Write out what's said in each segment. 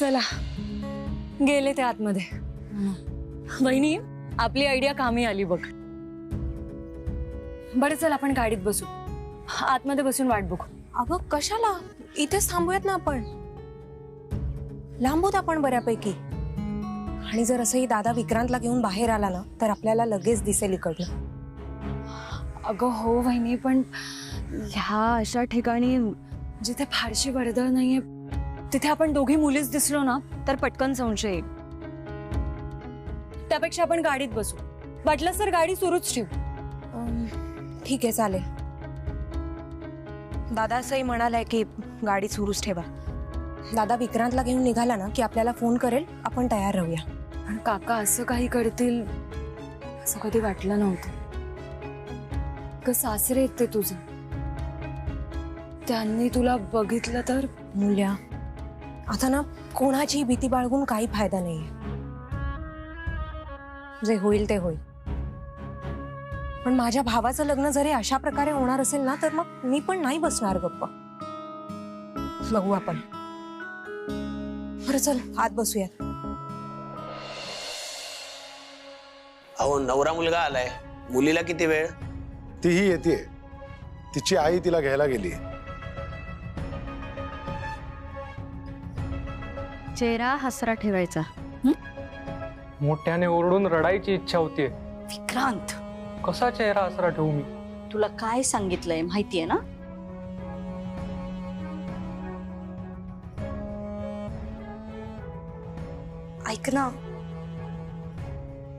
चला गेले ते आतमध्ये। वहिनी आपली आयडिया कामी आली बघ। बरं चल आपण गाडीत बसू, आतमध्ये बसून वाट बघू। अगं कशाला, इथेच थांबूयात ना आपण, लांबूत आपण बऱ्यापैकी। आणि जर असंही दादा विक्रांतला घेऊन बाहेर आला ना तर आपल्याला लगेच दिसेल इकडलं। अगं हो वहिनी, पण ह्या अशा ठिकाणी जिथे फारशी वर्दळ नाहीये तिथे आपण दोघी मुलीच दिसलो ना तर पटकन संशय येईल। त्यापेक्षा आपण गाडीत बसू, वाटलं तर गाडी सुरूच ठेवू। ठीक आहे चालेल। दादा असंही म्हणालाय की गाडी सुरूच ठेवा। दादा विक्रांतला घेऊन निघाला ना की आपल्याला फोन करेल, आपण तयार राहूया। पण काका असं काही करतील असं कधी वाटलं नव्हतं। सासरे आहेत ते तुझं, त्यांनी तुला बघितलं तर। मूल्या आता ना कोणाची भीती बाळगून काही फायदा नाहीये, जे होईल ते होईल। पण माझ्या भावाचं लग्न जरी अशा प्रकारे होणार असेल ना तर मग मी पण नाही बसणार गप्प। बघू आपण। बरं चल आत बसूयात। अहो नवरा मुलगा आलाय, मुलीला किती वेळ? तीही येते, तिची आई तिला घ्यायला गेली। चेहरा हसरा ठेवायचा। मोठ्याने ओरडून रडायची इच्छा होतीये। विक्रांत, कसा चेहरा हसरा ठेवू मी? तुला काय सांगितलंय माहितीये ना? ऐक ना,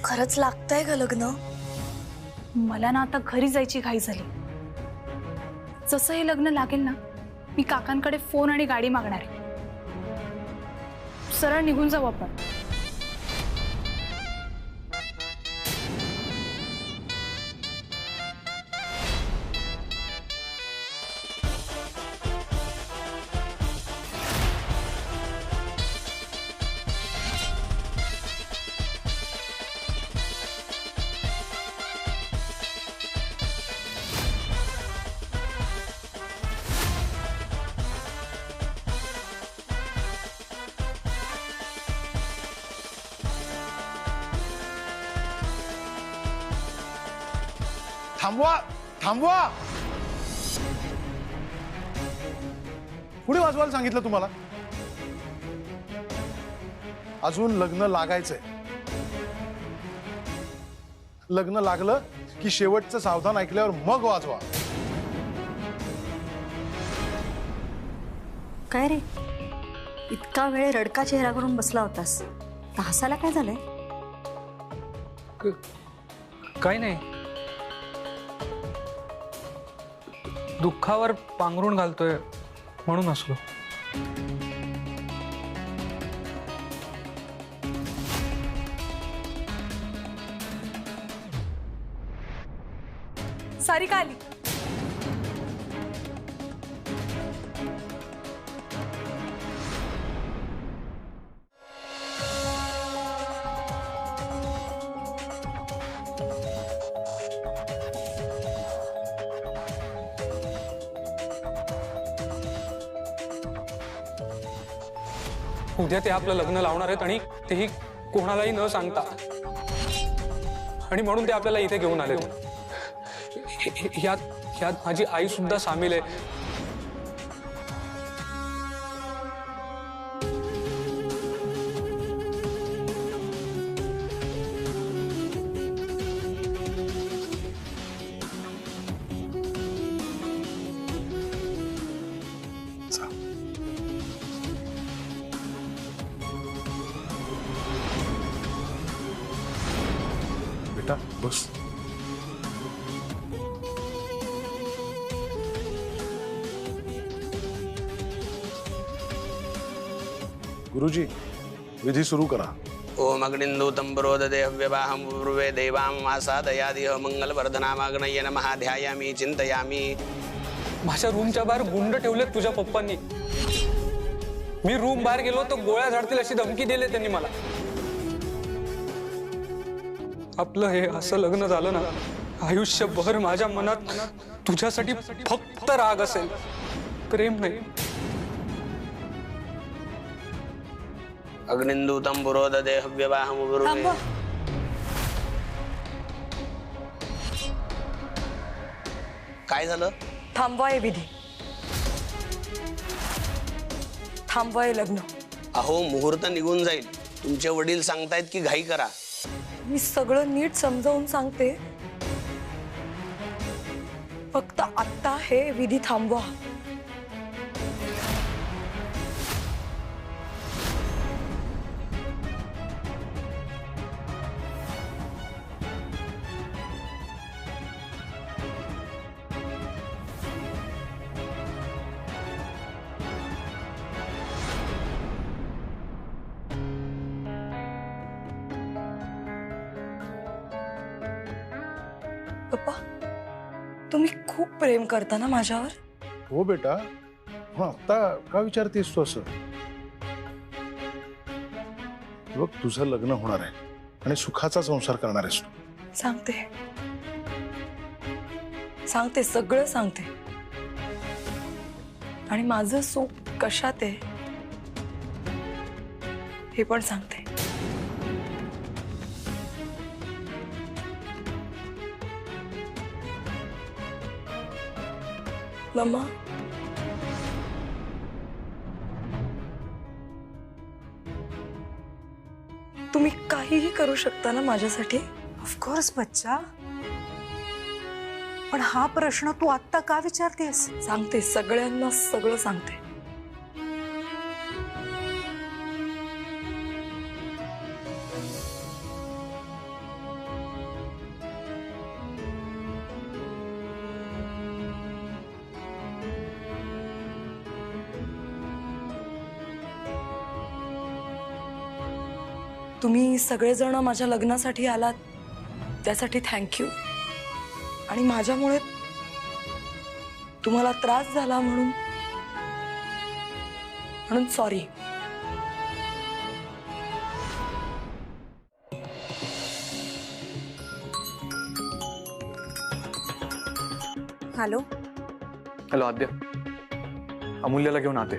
खरंच लागतंय का लग्न? मला ना आता घरी जायची घाई झाली। जसं हे लग्न लागेल ना मी काकांकडे फोन आणि गाडी मागणार आहे, सरळ निघून जाऊ आपण। थांबवा थांबवा, पुढे वाजवायला सांगितलं तुम्हाला? अजून लग्न लागायचंय। लग्न लागलं की शेवटचं सावधान ऐकल्यावर मग वाजवा। काय रे, इतका वेळ रडका चेहरा करून बसला होतास, हसायला काय झालंय? काय नाही, दुःखावर पांघरून घालतोय म्हणून हसलो। सारिका आली। उद्या ते आपलं लग्न लावणार आहेत आणि तेही कोणालाही न सांगता, आणि म्हणून ते आपल्याला इथे घेऊन आले। यात माझी आई सुद्धा सामील आहे। बेटा बस। गुरुजी विधी सुरू करा। ओम अग्निंदू तंबरोददे हव्यवाहं पूर्वे देवां मासादयादिह मंगलवर्धनामाग्नये नमः ध्यायामि चिंतयामि। माझ्या रूमच्या बाहेर गुंड ठेवलेत तुझ्या पप्पांनी। मी रूम बाहेर गेलो तर गोळ्या झाडतील अशी धमकी दिली त्यांनी मला। आपलं हे असं लग्न झालं ना, आयुष्यभर माझ्या मनात तुझ्यासाठी फक्त राग असेल, प्रेम नाही। अग्निंदूतम पुरोददे हव्यवाहमुब्रुवे. थांबवा. काय झालं? थांबवा हे विधी, थांबवा हे लग्न. अहो मुहूर्त निघून जाईल. तुमचे वडील सांगतायत की घाई करा. मी सगळं नीट समजावून सांगते, फक्त आत्ता हे विधी थांबवा. पप्पा, तुम्ही खूप प्रेम करता ना माझ्यावर? हो बेटा, मग आता का विचारतेस तू असं? बघ, तुझं लग्न होणार आहे आणि सुखाचा संसार करणार आहेस तू. सांगते सांगते, सगळं सांगते. आणि माझं सुख कशात आहे हे पण सांगते. मम्मा, तुम्ही काहीही करू शकता ना माझ्यासाठी? ऑफकोर्स बच्चा, पण हा प्रश्न तू आत्ता का विचारतेस? सांगते, सगळ्यांना सगळं सांगते. तुम्ही सगळेजण माझ्या लग्नासाठी आलात त्यासाठी थँक्यू. आणि माझ्यामुळे तुम्हाला त्रास झाला म्हणून सॉरी. हॅलो. हॅलो आद्य, अमूल्याला घेऊन आते,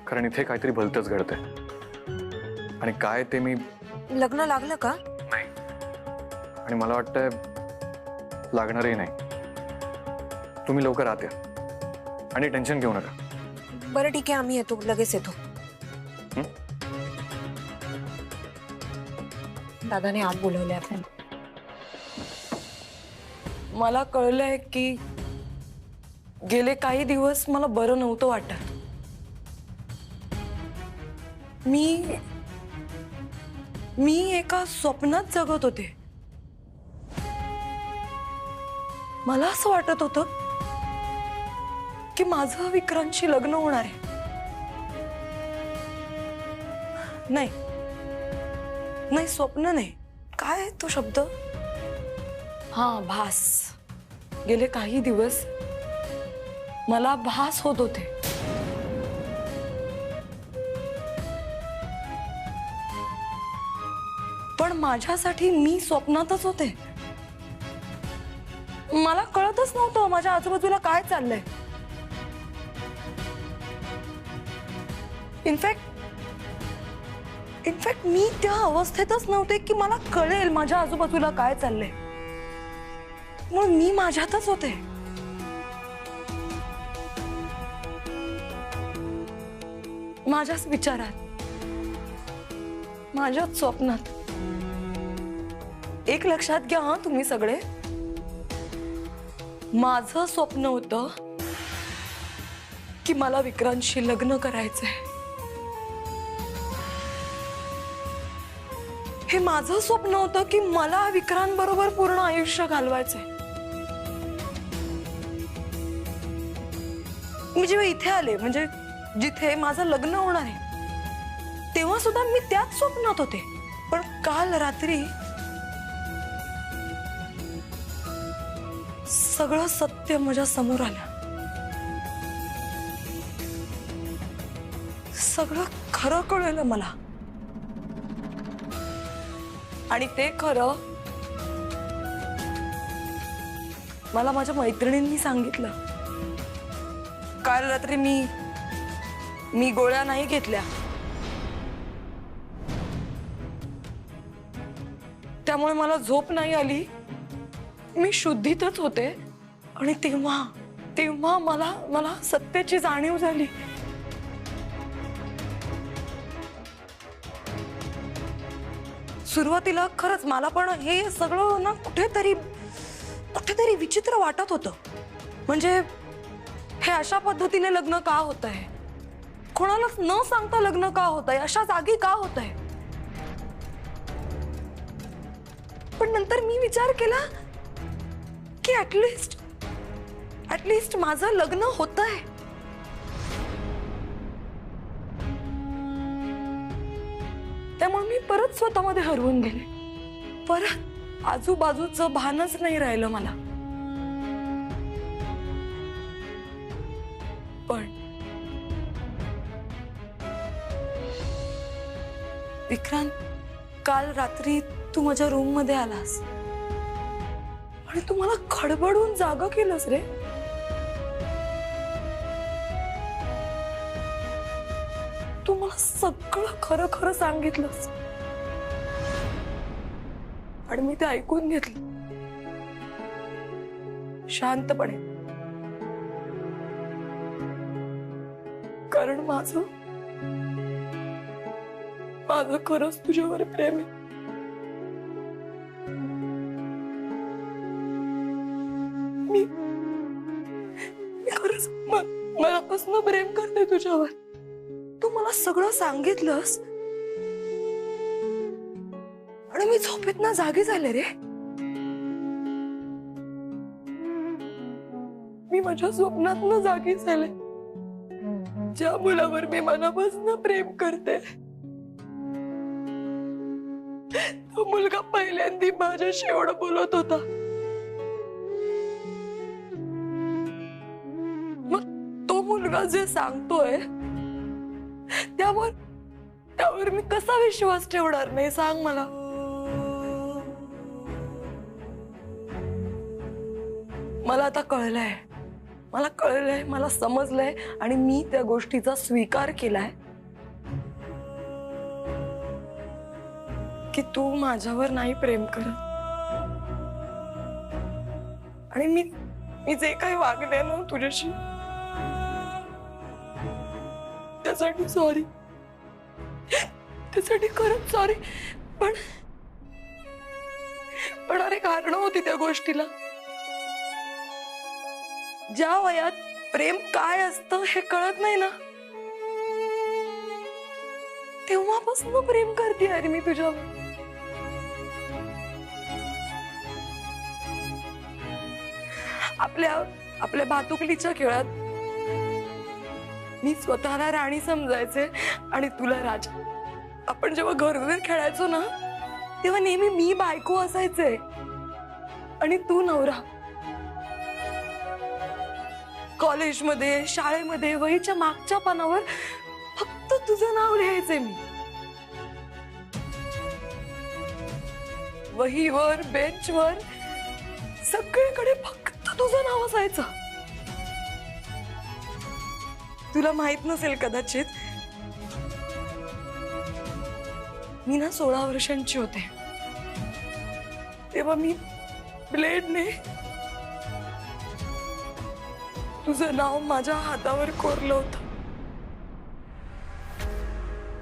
कारण इथे काहीतरी भलतंच घडतंय. आणि काय ते मी लग्न लागलं का? नाही, आणि मला वाटतंय लागणारही नाही. तुम्ही लवकर आते आणि टेन्शन घेऊ नका. बरं ठीक आहे, आम्ही येतो, लगेच येतो. दादाने आत बोलवले आपण. मला कळलंय की गेले काही दिवस मला बरं नव्हतं वाटत. मी एका स्वप्नात जगत होते. मला असं वाटत होतं की माझं विक्रांतशी लग्न होणार आहे. नाही, स्वप्न नाही. काय तो शब्द? हां, भास. गेले काही दिवस मला भास होत होते. पण माझ्यासाठी मी स्वप्नातच होते. मला कळतच नव्हतं माझ्या आजूबाजूला काय चाललंय. इनफॅक्ट मी त्या अवस्थेतच नव्हते की मला कळेल माझ्या आजूबाजूला काय चाललंय. मग मी माझ्यातच होते. माझ्याच विचारात, माझ्याच स्वप्नात. एक लक्षात घ्या हा तुम्ही सगळे, माझं स्वप्न होतं की मला विक्रांतशी लग्न करायचंय. हे माझं स्वप्न होतं की मला विक्रांत बरोबर पूर्ण आयुष्य घालवायचंय. मी जेव्हा इथे आले, म्हणजे जिथे माझं लग्न होणार आहे, तेव्हा सुद्धा मी त्याच स्वप्नात होते. पण काल रात्री सगळं सत्य माझ्या समोर आलं. सगळं खरं कळलं मला. आणि ते खरं मला माझ्या मैत्रिणींनी सांगितलं. काल रात्री मी गोळ्या नाही घेतल्या. त्यामुळे मला झोप नाही आली. मी शुद्धीतच होते आणि तेव्हा तेव्हा मला मला सत्याची जाणीव झाली. सुरुवातीला खरंच मला पण हे सगळं ना कुठेतरी विचित्र वाटत होतं. म्हणजे हे अशा पद्धतीने लग्न का होत आहे, कोणालाच न सांगता लग्न का होत आहे, अशा जागी का होत आहे. पण नंतर मी विचार केला की ऍटलिस्ट माझं लग्न होत आहे. त्यामुळे मी परत स्वतःमध्ये हरवून गेले. परत आजूबाजूचं भानच नाही राहिलं मला. पण विक्रांत, काल रात्री तू माझ्या रूम मध्ये आलास आणि तू मला खडबडून जागा केलंस रे. तू मला सगळं खरं खरं सांगितलंस आणि मी ते ऐकून घेतलं शांतपणे. कारण माझं खरंच तुझ्यावर प्रेम आहे. मी खरंच मनापासून प्रेम करते तुझ्यावर. तू मला सगळं सांगितलंस आणि मी झोपेत ना जागी झाले रे. मी माझ्या स्वप्नात न जागी झाले. ज्या मुलावर मी मनापासून प्रेम करते तो मुलगा पहिल्यांदा माझ्याशी एवढं बोलत होता. मग तो मुलगा जे सांगतोय त्यावर मी कसा विश्वास ठेवणार नाही, सांग मला. मला आता कळलंय, मला समजलंय आणि मी त्या गोष्टीचा स्वीकार केलाय की तू माझ्यावर नाही प्रेम करत. आणि मी जे काही वागले ना तुझ्याशी त्यासाठी सॉरी, त्यासाठी खरंच सॉरी. पण अरे कारण होती त्या गोष्टीला. ज्या वयात प्रेम काय असतं हे कळत नाही ना, तेव्हापासून प्रेम करते अरे मी तुझ्यावर. आपल्या भातुकलीच्या खेळात मी स्वतःला राणी समजायचे आणि तुला राजा. आपण जेव्हा घरघर खेळायचो ना तेव्हा नेहमी मी बायको असायचे आणि तू नवरा. कॉलेजमध्ये, शाळेमध्ये वहीच्या मागच्या पानावर फक्त तुझं नाव लिहायचे मी. वहीवर, बेंचवर, सगळीकडे फक्त तुझं नाव असायचं. तुला माहित नसेल कदाचित, मी ना 16 वर्षांची होते तेव्हा मी ब्लेडने तुझं नाव माझ्या हातावर कोरलं होतं.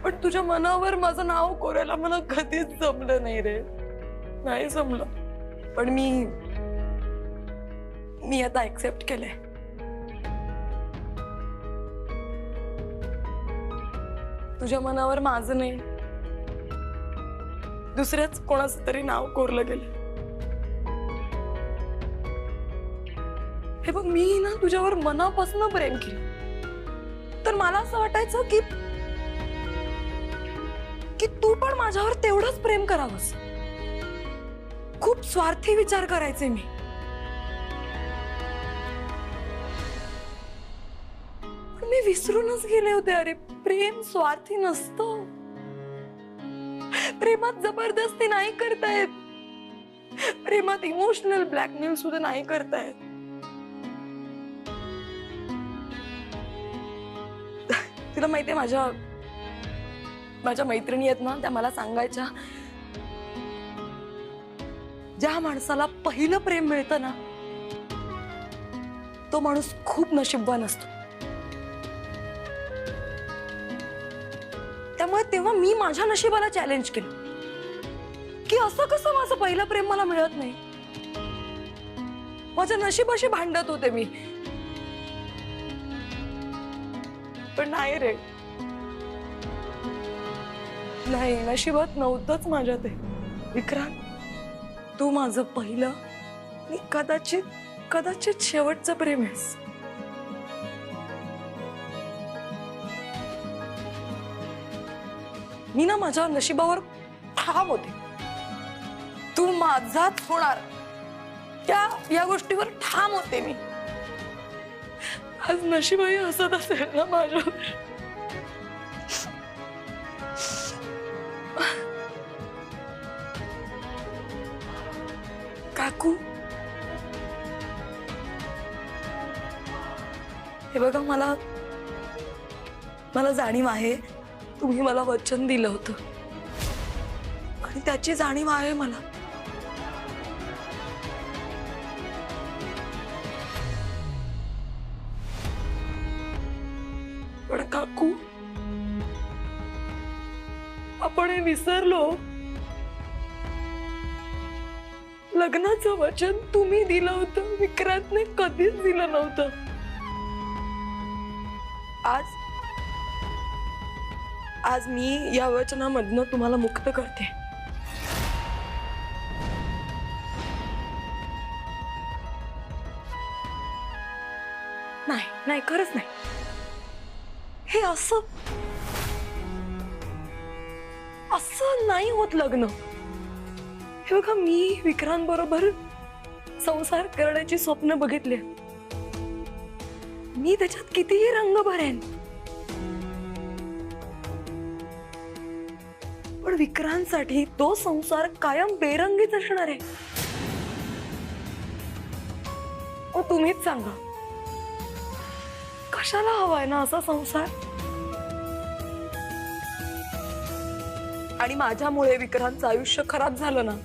पण तुझ्या मनावर माझं नाव कोरायला मला कधीच जमलं नाही रे, नाही जमलं. पण मी आता ऍक्सेप्ट केलंय. तुझ्या मनावर माझं नाही, दुसऱ्याच कोणाचं तरी नाव कोरलं गेलं. हे बघ, मी ना तुझ्यावर मनापासून प्रेम केलं तर मला असं वाटायचं की तू पण माझ्यावर तेवढंच प्रेम करावंस. खूप स्वार्थी विचार करायचे मी. पण मी विसरूनच गेले होते अरे, प्रेम स्वार्थी नसतं. प्रेमात जबरदस्ती नाही करतायत, प्रेमात इमोशनल ब्लॅकमेल सुद्धा नाही करतायत. तुला माहितीये माझ्या मैत्रिणी आहेत ना, त्या मला सांगायच्या ज्या माणसाला पहिलं प्रेम मिळतं ना, तो माणूस खूप नशीबवान असतो. त्यामुळे तेव्हा मी माझ्या नशिबाला चॅलेंज केलं की असं कसं माझं पहिलं प्रेम मला मिळत नाही. माझ्या नशिबाशी भांडत होते मी. पण नाही रे, नाही, नशिबात नव्हतंच माझ्या ते. विक्रांत, तू माझं पहिलं आणि कदाचित शेवटचं प्रेम आहेस. मी ना माझ्या नशिबावर ठाम होते. तू माझाच होणार या गोष्टीवर ठाम होते मी. आज नशिबाही हसत असेल ना माझ्यावर. काकू, हे बघा, मला जाणीव आहे तुम्ही मला वचन दिलं होतं आणि त्याची जाणीव आहे मला. पण काकू, आपण हे विसरलो. लग्नाचं वचन तुम्ही दिलं होतं, विक्रांतने कधीच दिलं नव्हतं. आज मी या वचनामधनं तुम्हाला मुक्त करते. नाही, खरंच नाही. हे असं नाही होत लग्न. हे बघा, मी विक्रांत बरोबर संसार करण्याची स्वप्न बघितले. मी त्याच्यात कितीही रंग भरेन, पण विक्रांतसाठी तो संसार कायम बेरंगीच असणार आहे. तुम्हीच सांगा, कशाला हवाय ना असा संसार? आणि माझ्यामुळे विक्रांतचं आयुष्य खराब झालं ना,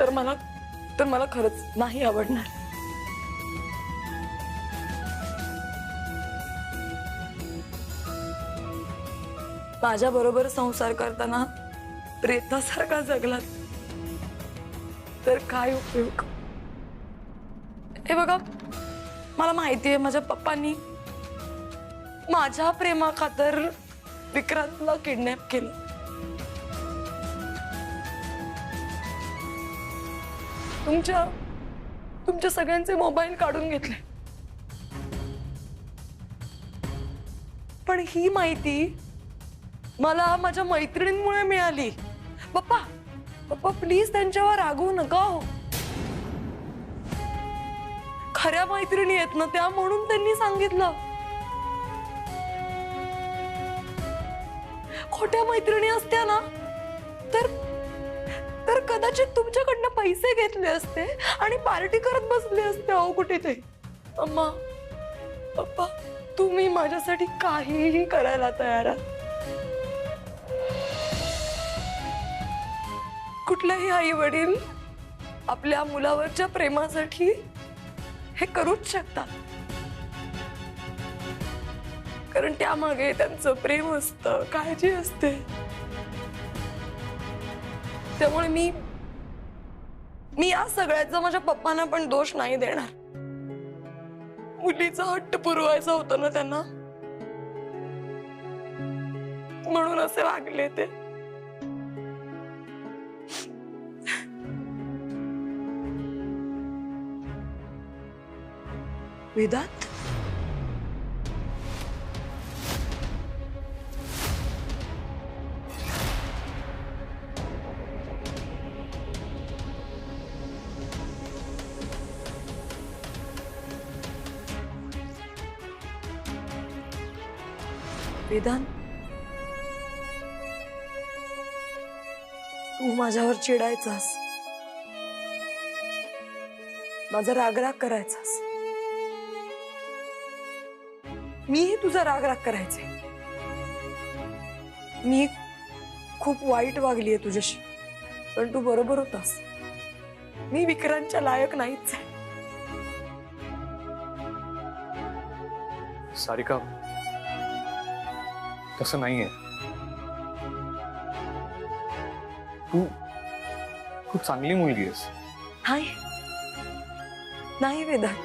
तर मला खरंच नाही आवडणार. माझ्या बरोबर संसार करताना प्रेतासारखा जगलात तर काय उपयोग? हे बघा, मला माहितीये माझ्या पप्पांनी माझ्या प्रेमाखातर विक्रांतला किडनॅप केलं. तुमच्या सगळ्यांचे मोबाईल काढून घेतले. पण ही माहिती मला माझ्या मैत्रिणींमुळे मिळाली. पप्पा प्लीज त्यांच्यावर रागवू नका हो. खऱ्या मैत्रिणी आहेत ना त्या, म्हणून त्यांनी सांगितलं. खोट्या मैत्रिणी असत्या ना तर कदाचित तुमच्याकडनं पैसे घेतले असते आणि पार्टी करत बसले असते अहो कुठेतरी. अम्मा, पप्पा, तुम्ही माझ्यासाठी काहीही करायला तयार आहात. कुठलाही आई वडील आपल्या मुलावरच्या प्रेमासाठी हे करूच शकतात, कारण त्यामागे त्यांचं प्रेम असतं, काळजी असते. त्यामुळे मी या सगळ्याचा माझ्या पप्पांना पण दोष नाही देणार. मुलीचा हट्ट पुरवायचा होता ना त्यांना, म्हणून असे वागले ते. वेदांत, वेदांत, तू माझ्यावर चिडायचास, माझा रागराग करायचास. मीही तुझा रागराग करायचे. मी खूप वाईट वागलीये तुझ्याशी, पण तू बरोबर होतास. मी विक्रांतच्या लायक नाहीच आहे. सारिका, तसं नाहीये. तू तू चांगली मुलगी आहेस. नाही नाही वेदांत,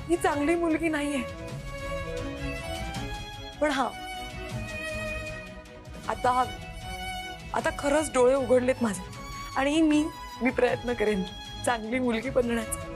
ही चांगली मुलगी नाहीये. पण हा, आता खरंच डोळे उघडलेत माझे, आणि मी प्रयत्न करेन चांगली मुलगी बनण्याचा.